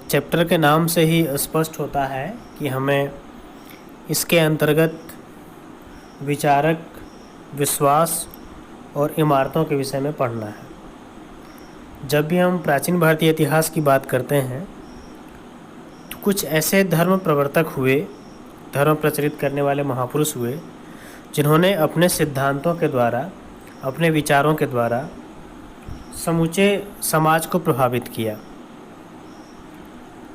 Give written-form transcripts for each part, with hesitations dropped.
Chapter के नाम से ही स्पष्ट होता है कि हमें इसके अंतर्गत विचारक, विश्वास और इमारतों के विषय में पढ़ना है। जब भी हम प्राचीन भारतीय इतिहास की बात करते हैं तो कुछ ऐसे धर्म प्रवर्तक हुए, धर्म प्रचलित करने वाले महापुरुष हुए, जिन्होंने अपने सिद्धांतों के द्वारा, अपने विचारों के द्वारा समूचे समाज को प्रभावित किया।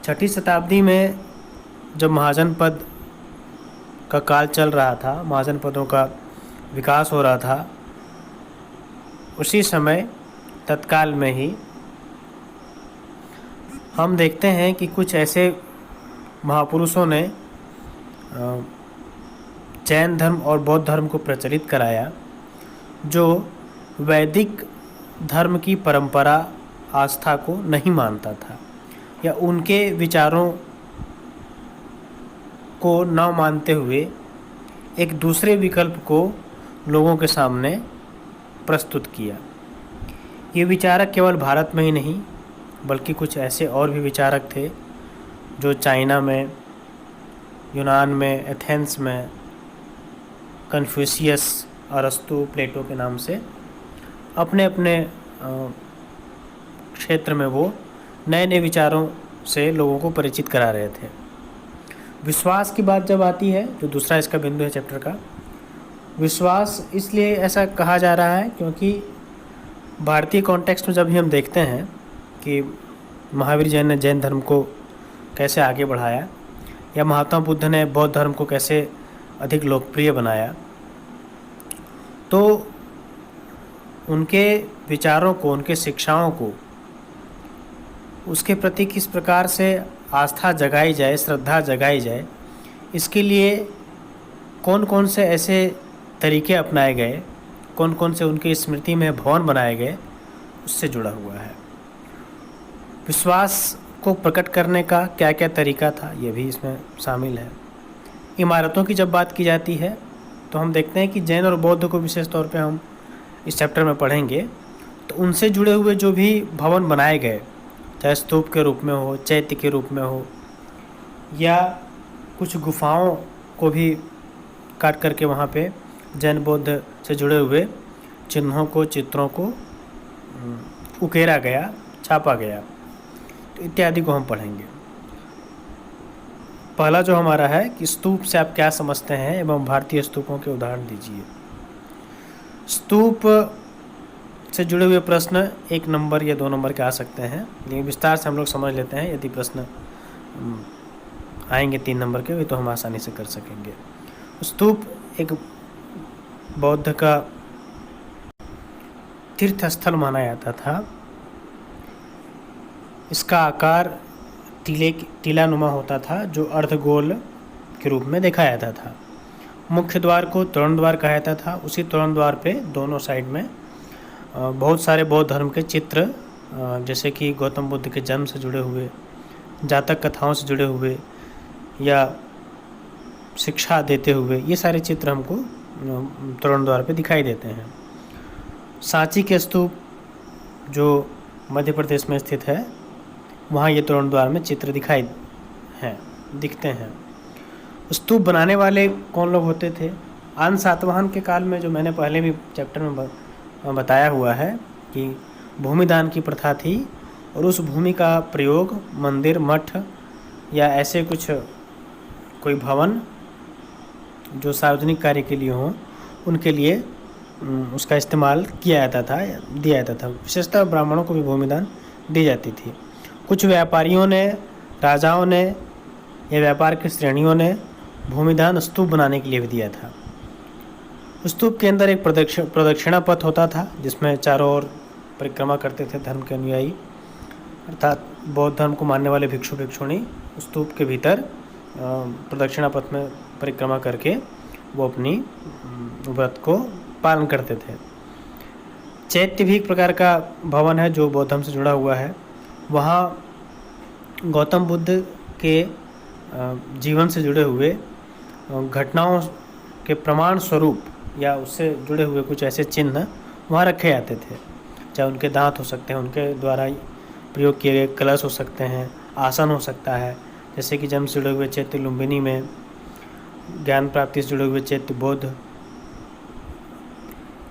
6ठी शताब्दी में जब महाजनपद का काल चल रहा था, महाजनपदों का विकास हो रहा था, उसी समय तत्काल में ही हम देखते हैं कि कुछ ऐसे महापुरुषों ने जैन धर्म और बौद्ध धर्म को प्रचलित कराया जो वैदिक धर्म की परंपरा, आस्था को नहीं मानता था या उनके विचारों को न मानते हुए एक दूसरे विकल्प को लोगों के सामने प्रस्तुत किया। ये विचारक केवल भारत में ही नहीं बल्कि कुछ ऐसे और भी विचारक थे जो चाइना में, यूनान में, एथेंस में, कन्फ्यूशियस, अरस्तु, प्लेटो के नाम से अपने अपने क्षेत्र में वो नए नए विचारों से लोगों को परिचित करा रहे थे। विश्वास की बात जब आती है, जो दूसरा इसका बिंदु है चैप्टर का, विश्वास इसलिए ऐसा कहा जा रहा है क्योंकि भारतीय कॉन्टेक्स्ट में जब भी हम देखते हैं कि महावीर जैन ने जैन धर्म को कैसे आगे बढ़ाया या महात्मा बुद्ध ने बौद्ध धर्म को कैसे अधिक लोकप्रिय बनाया, तो उनके विचारों को, उनके शिक्षाओं को, उसके प्रति किस प्रकार से आस्था जगाई जाए, श्रद्धा जगाई जाए, इसके लिए कौन कौन से ऐसे तरीके अपनाए गए, कौन कौन से उनकी स्मृति में भवन बनाए गए, उससे जुड़ा हुआ है। विश्वास को प्रकट करने का क्या क्या तरीका था, ये भी इसमें शामिल है। इमारतों की जब बात की जाती है तो हम देखते हैं कि जैन और बौद्ध को विशेष तौर पे हम इस चैप्टर में पढ़ेंगे, तो उनसे जुड़े हुए जो भी भवन बनाए गए, चाहे स्तूप के रूप में हो, चैत्य के रूप में हो, या कुछ गुफाओं को भी काट करके वहाँ पे जैन बौद्ध से जुड़े हुए चिन्हों को, चित्रों को उकेरा गया, छापा गया, तो इत्यादि को हम पढ़ेंगे। पहला जो हमारा है कि स्तूप से आप क्या समझते हैं एवं भारतीय स्तूपों के उदाहरण दीजिए। स्तूप से जुड़े हुए प्रश्न 1 नंबर या 2 नंबर के आ सकते हैं, लेकिन विस्तार से हम लोग समझ लेते हैं। यदि प्रश्न आएंगे 3 नंबर के, वे तो हम आसानी से कर सकेंगे। स्तूप एक बौद्ध का तीर्थस्थल माना जाता था। इसका आकार टीलानुमा होता था जो अर्धगोल के रूप में देखा जाता था। मुख्य द्वार को तोरण द्वार कहा जाता था। उसी तोरण द्वार पे दोनों साइड में बहुत सारे बौद्ध धर्म के चित्र, जैसे कि गौतम बुद्ध के जन्म से जुड़े हुए, जातक कथाओं से जुड़े हुए या शिक्षा देते हुए, ये सारे चित्र हमको तोरण द्वार पे दिखाई देते हैं। सांची के स्तूप जो मध्य प्रदेश में स्थित है, वहाँ ये तोरण द्वार में चित्र दिखते हैं। स्तूप बनाने वाले कौन लोग होते थे? आन सातवाहन के काल में, जो मैंने पहले भी चैप्टर में बताया हुआ है कि भूमिदान की प्रथा थी और उस भूमि का प्रयोग मंदिर, मठ या ऐसे कुछ कोई भवन जो सार्वजनिक कार्य के लिए हों, उनके लिए उसका इस्तेमाल किया जाता था, दिया जाता था। विशेषतः ब्राह्मणों को भी भूमिदान दी जाती थी। कुछ व्यापारियों ने, राजाओं ने या व्यापार की श्रेणियों ने भूमिदान स्तूप बनाने के लिए भी दिया था। स्तूप के अंदर एक प्रदक्षिणा पथ होता था जिसमें चारों ओर परिक्रमा करते थे धर्म के अनुयायी, अर्थात बौद्ध धर्म को मानने वाले भिक्षु भिक्षुणी स्तूप के भीतर प्रदक्षिणा पथ में परिक्रमा करके वो अपनी व्रत को पालन करते थे। चैत्य भी एक प्रकार का भवन है जो बौद्ध धर्म से जुड़ा हुआ है। वहाँ गौतम बुद्ध के जीवन से जुड़े हुए घटनाओं के प्रमाण स्वरूप या उससे जुड़े हुए कुछ ऐसे चिन्ह वहाँ रखे जाते थे, चाहे उनके दांत हो सकते हैं, उनके द्वारा प्रयोग किए गए कलश हो सकते हैं, आसन हो सकता है, जैसे कि जन्म से जुड़े हुए चैत्य लुम्बिनी में, ज्ञान प्राप्ति से जुड़े हुए चैत्य बोध,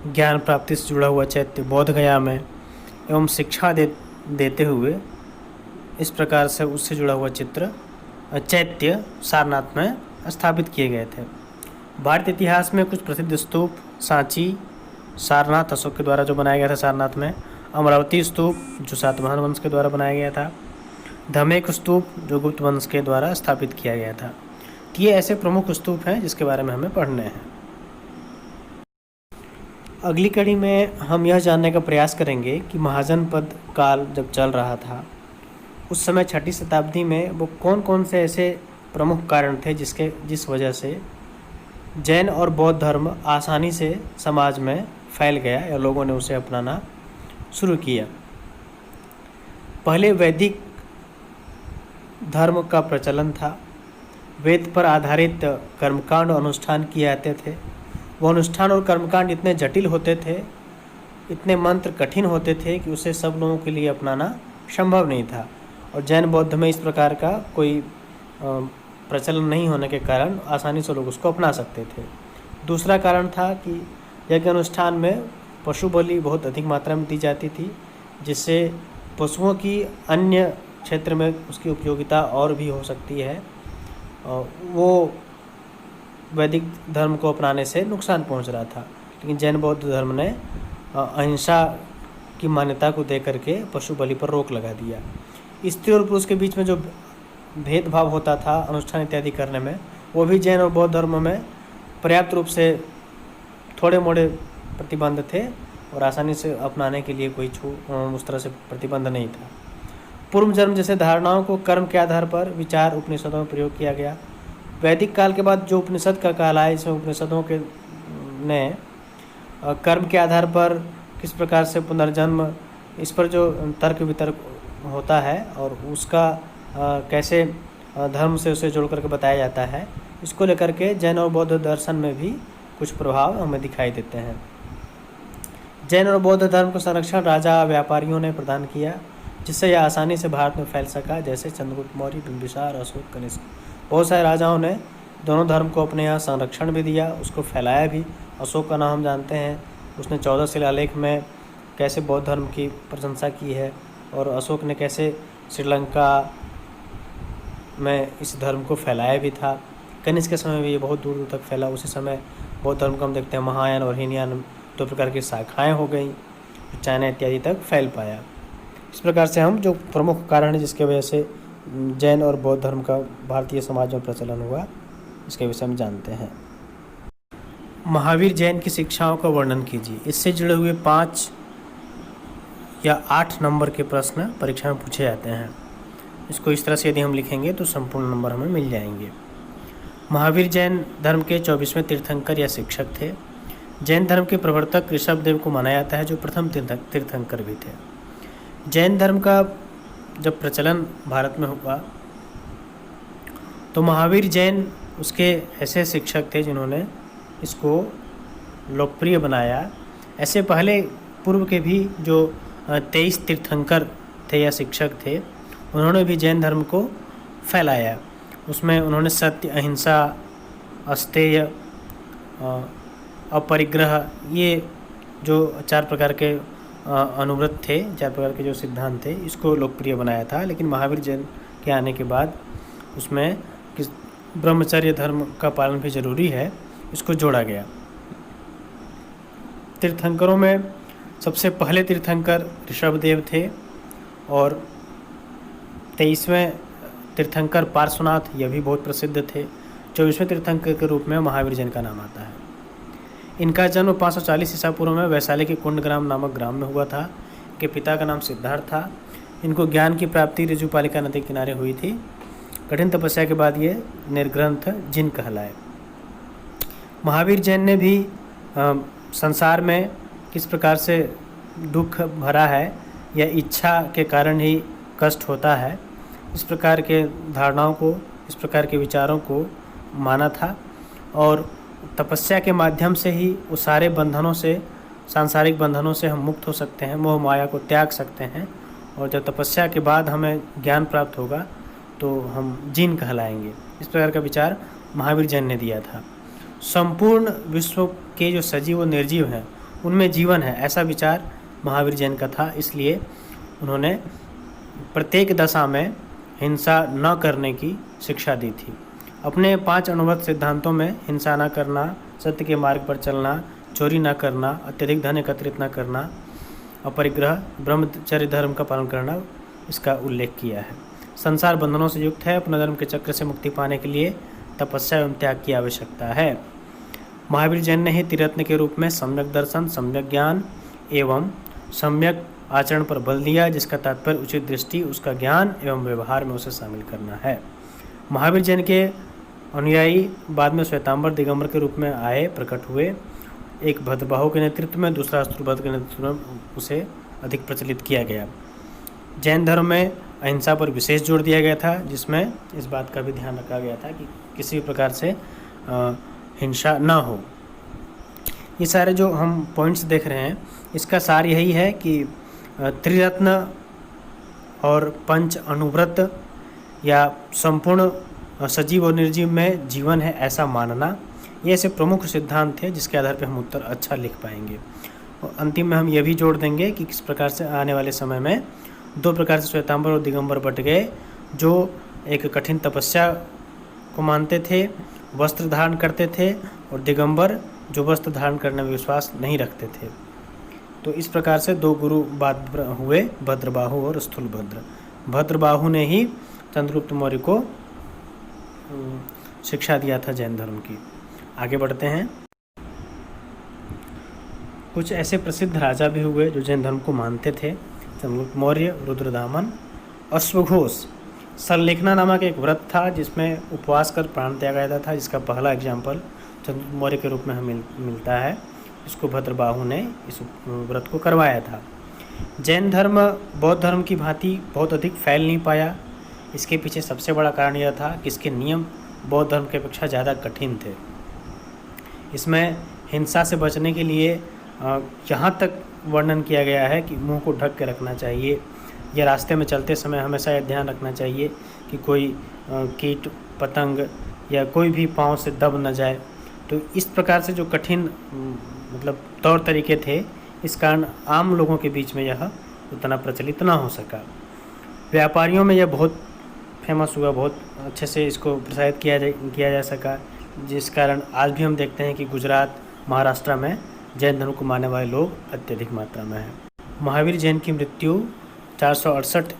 ज्ञान प्राप्ति से जुड़ा हुआ चैत्य बोध गया में, एवं शिक्षा देते हुए इस प्रकार से उससे जुड़ा हुआ चैत्य सारनाथ में स्थापित किए गए थे। भारतीय इतिहास में कुछ प्रसिद्ध स्तूप सांची सारनाथ अशोक के द्वारा जो बनाया गया था सारनाथ में, अमरावती स्तूप जो सातवाहन वंश के द्वारा बनाया गया था, धमेक स्तूप जो गुप्त वंश के द्वारा स्थापित किया गया था। ये ऐसे प्रमुख स्तूप हैं जिसके बारे में हमें पढ़ने हैं। अगली कड़ी में हम यह जानने का प्रयास करेंगे कि महाजनपद काल जब चल रहा था उस समय 6ठी शताब्दी में वो कौन कौन से ऐसे प्रमुख कारण थे जिस वजह से जैन और बौद्ध धर्म आसानी से समाज में फैल गया या लोगों ने उसे अपनाना शुरू किया। पहले वैदिक धर्म का प्रचलन था। वेद पर आधारित कर्मकांड और अनुष्ठान किए जाते थे। वो अनुष्ठान और कर्मकांड इतने जटिल होते थे, इतने मंत्र कठिन होते थे कि उसे सब लोगों के लिए अपनाना संभव नहीं था। और जैन बौद्ध में इस प्रकार का कोई प्रचलन नहीं होने के कारण आसानी से लोग उसको अपना सकते थे। दूसरा कारण था कि यज्ञ अनुष्ठान में पशु बलि बहुत अधिक मात्रा में दी जाती थी, जिससे पशुओं की अन्य क्षेत्र में उसकी उपयोगिता और भी हो सकती है। वो वैदिक धर्म को अपनाने से नुकसान पहुंच रहा था। लेकिन जैन बौद्ध धर्म ने अहिंसा की मान्यता को देकर के पशु बलि पर रोक लगा दिया। स्त्री और पुरुष के बीच में जो भेदभाव होता था अनुष्ठान इत्यादि करने में, वो भी जैन और बौद्ध धर्म में पर्याप्त रूप से थोड़े मोड़े प्रतिबंध थे और आसानी से अपनाने के लिए कोई उस तरह से प्रतिबंध नहीं था। पूर्व जन्म जैसे धारणाओं को कर्म के आधार पर विचार उपनिषदों में प्रयोग किया गया। वैदिक काल के बाद जो उपनिषद का काल आया, इसमें उपनिषदों के ने कर्म के आधार पर किस प्रकार से पुनर्जन्म, इस पर जो तर्क वितर्क होता है और उसका कैसे धर्म से उसे जोड़ करके बताया जाता है, इसको लेकर के जैन और बौद्ध दर्शन में भी कुछ प्रभाव हमें दिखाई देते हैं। जैन और बौद्ध धर्म को संरक्षण राजा व्यापारियों ने प्रदान किया, जिससे यह आसानी से भारत में फैल सका, जैसे चंद्रगुप्त मौर्य, बिंबिसार, अशोक, कनिष्क। बहुत सारे राजाओं ने दोनों धर्म को अपने यहाँ संरक्षण भी दिया, उसको फैलाया भी। अशोक का नाम हम जानते हैं, उसने 14 शिलालेख में कैसे बौद्ध धर्म की प्रशंसा की है और अशोक ने कैसे श्रीलंका में इस धर्म को फैलाया भी था। कनिष्क के समय में ये बहुत दूर दूर तक फैला। उसी समय बौद्ध धर्म को हम देखते हैं महायान और हीनयान 2 प्रकार की शाखाएँ हो गई, चाइना इत्यादि तक फैल पाया। इस प्रकार से हम जो प्रमुख कारण है जिसके वजह से जैन और बौद्ध धर्म का भारतीय समाज में प्रचलन हुआ, इसके विषय में जानते हैं। महावीर जैन की शिक्षाओं का वर्णन कीजिए। इससे जुड़े हुए 5 या 8 नंबर के प्रश्न परीक्षा में पूछे जाते हैं। इसको इस तरह से यदि हम लिखेंगे तो संपूर्ण नंबर हमें मिल जाएंगे। महावीर जैन धर्म के 24वें तीर्थंकर या शिक्षक थे। जैन धर्म के प्रवर्तक ऋषभदेव को माना जाता है, जो प्रथम तीर्थंकर भी थे। जैन धर्म का जब प्रचलन भारत में हुआ तो महावीर जैन उसके ऐसे शिक्षक थे जिन्होंने इसको लोकप्रिय बनाया। ऐसे पहले पूर्व के भी जो 23 तीर्थंकर थे या शिक्षक थे, उन्होंने भी जैन धर्म को फैलाया। उसमें उन्होंने सत्य, अहिंसा, अस्तेय, अपरिग्रह, ये जो 4 प्रकार के अनुव्रत थे, 4 प्रकार के जो सिद्धांत थे, इसको लोकप्रिय बनाया था। लेकिन महावीर जैन के आने के बाद उसमें ब्रह्मचर्य धर्म का पालन भी जरूरी है, इसको जोड़ा गया। तीर्थंकरों में सबसे पहले तीर्थंकर ऋषभदेव थे और 23वें तीर्थंकर पार्श्वनाथ, यह भी बहुत प्रसिद्ध थे। 24वें तीर्थंकर के रूप में महावीर जैन का नाम आता है। इनका जन्म 540 ईसा पूर्व में वैशाली के कुंडग्राम नामक ग्राम में हुआ था। इनके पिता का नाम सिद्धार्थ था। इनको ज्ञान की प्राप्ति ऋजुपालिका नदी के किनारे हुई थी। कठिन तपस्या के बाद ये निर्ग्रंथ जिन कहलाए। महावीर जैन ने भी संसार में किस प्रकार से दुख भरा है या इच्छा के कारण ही कष्ट होता है, इस प्रकार के धारणाओं को, इस प्रकार के विचारों को माना था और तपस्या के माध्यम से ही वो सारे बंधनों से, सांसारिक बंधनों से हम मुक्त हो सकते हैं, मोह माया को त्याग सकते हैं और जब तपस्या के बाद हमें ज्ञान प्राप्त होगा तो हम जीन कहलाएंगे। इस प्रकार का विचार महावीर जैन ने दिया था। संपूर्ण विश्व के जो सजीव और निर्जीव हैं उनमें जीवन है, ऐसा विचार महावीर जैन का था। इसलिए उन्होंने प्रत्येक दशा में हिंसा न करने की शिक्षा दी थी। अपने 5 अणुव्रत सिद्धांतों में हिंसा न करना, सत्य के मार्ग पर चलना, चोरी न करना, अत्यधिक धन एकत्रित न करना, अपरिग्रह, ब्रह्मचर्य धर्म का पालन करना, इसका उल्लेख किया है। संसार बंधनों से युक्त है, अपने धर्म के चक्र से मुक्ति पाने के लिए तपस्या एवं त्याग की आवश्यकता है। महावीर जैन ने ही त्रिरत्न के रूप में सम्यक दर्शन, सम्यक ज्ञान एवं सम्यक आचरण पर बल दिया, जिसका तात्पर्य उचित दृष्टि, उसका ज्ञान एवं व्यवहार में उसे शामिल करना है। महावीर जैन के अनुयायी बाद में श्वेतांबर दिगंबर के रूप में आए, प्रकट हुए। एक भद्रबाहु के नेतृत्व में, दूसरा अस्तुभद्र के नेतृत्व में उसे अधिक प्रचलित किया गया। जैन धर्म में अहिंसा पर विशेष जोर दिया गया था, जिसमें इस बात का भी ध्यान रखा गया था कि किसी भी प्रकार से हिंसा न हो। ये सारे जो हम पॉइंट्स देख रहे हैं, इसका सार यही है कि त्रिरत्न और 5 अणुव्रत या संपूर्ण सजीव और निर्जीव में जीवन है, ऐसा मानना, ये ऐसे प्रमुख सिद्धांत थे जिसके आधार पर हम उत्तर अच्छा लिख पाएंगे। और अंतिम में हम ये भी जोड़ देंगे कि किस प्रकार से आने वाले समय में 2 प्रकार से श्वेतांबर और दिगंबर बट गए। जो एक कठिन तपस्या को मानते थे, वस्त्र धारण करते थे, और दिगंबर जो वस्त्र धारण करने में विश्वास नहीं रखते थे। तो इस प्रकार से 2 गुरु बाद हुए, भद्रबाहु और स्थूलभद्र। भद्रबाहु ने ही चंद्रगुप्त मौर्य को शिक्षा दिया था जैन धर्म की। आगे बढ़ते हैं। कुछ ऐसे प्रसिद्ध राजा भी हुए जो जैन धर्म को मानते थे। चंद्रगुप्त मौर्य, रुद्रदामन, अश्वघोष। संलेखना नामक एक व्रत था जिसमें उपवास कर प्राण त्यागा जाता था, जिसका पहला एग्जाम्पल चंद्रगुप्त मौर्य के रूप में हमें मिलता है। इसको भद्रबाहु ने इस व्रत को करवाया था। जैन धर्म बौद्ध धर्म की भांति बहुत अधिक फैल नहीं पाया। इसके पीछे सबसे बड़ा कारण यह था कि इसके नियम बौद्ध धर्म की अपेक्षा ज़्यादा कठिन थे। इसमें हिंसा से बचने के लिए यहाँ तक वर्णन किया गया है कि मुंह को ढक के रखना चाहिए, या रास्ते में चलते समय हमेशा यह ध्यान रखना चाहिए कि कोई कीट पतंग या कोई भी पाँव से दब न जाए। तो इस प्रकार से जो कठिन मतलब तौर तरीके थे, इस कारण आम लोगों के बीच में यह उतना प्रचलित ना हो सका। व्यापारियों में यह बहुत फेमस हुआ, बहुत अच्छे से इसको प्रसारित किया जा सका, जिस कारण आज भी हम देखते हैं कि गुजरात, महाराष्ट्र में जैन धर्म को मानने वाले लोग अत्यधिक मात्रा में हैं। महावीर जैन की मृत्यु 468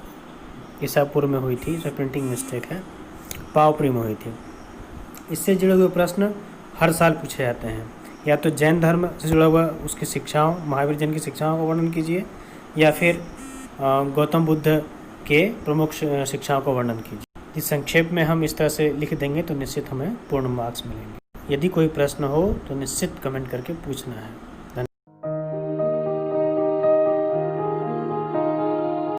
ईसा पूर्व में हुई थी। इसमें प्रिंटिंग मिस्टेक है, पावपुरी में हुई थी। इससे जुड़े हुए प्रश्न हर साल पूछे जाते हैं। या तो जैन धर्म से जुड़ा हुआ उसकी शिक्षाओं, महावीर जैन की शिक्षाओं का वर्णन कीजिए, या फिर गौतम बुद्ध के प्रमुख शिक्षाओं का वर्णन कीजिए। इस संक्षेप में हम इस तरह से लिख देंगे तो निश्चित हमें पूर्ण मार्क्स मिलेंगे। यदि कोई प्रश्न हो तो निश्चित कमेंट करके पूछना है।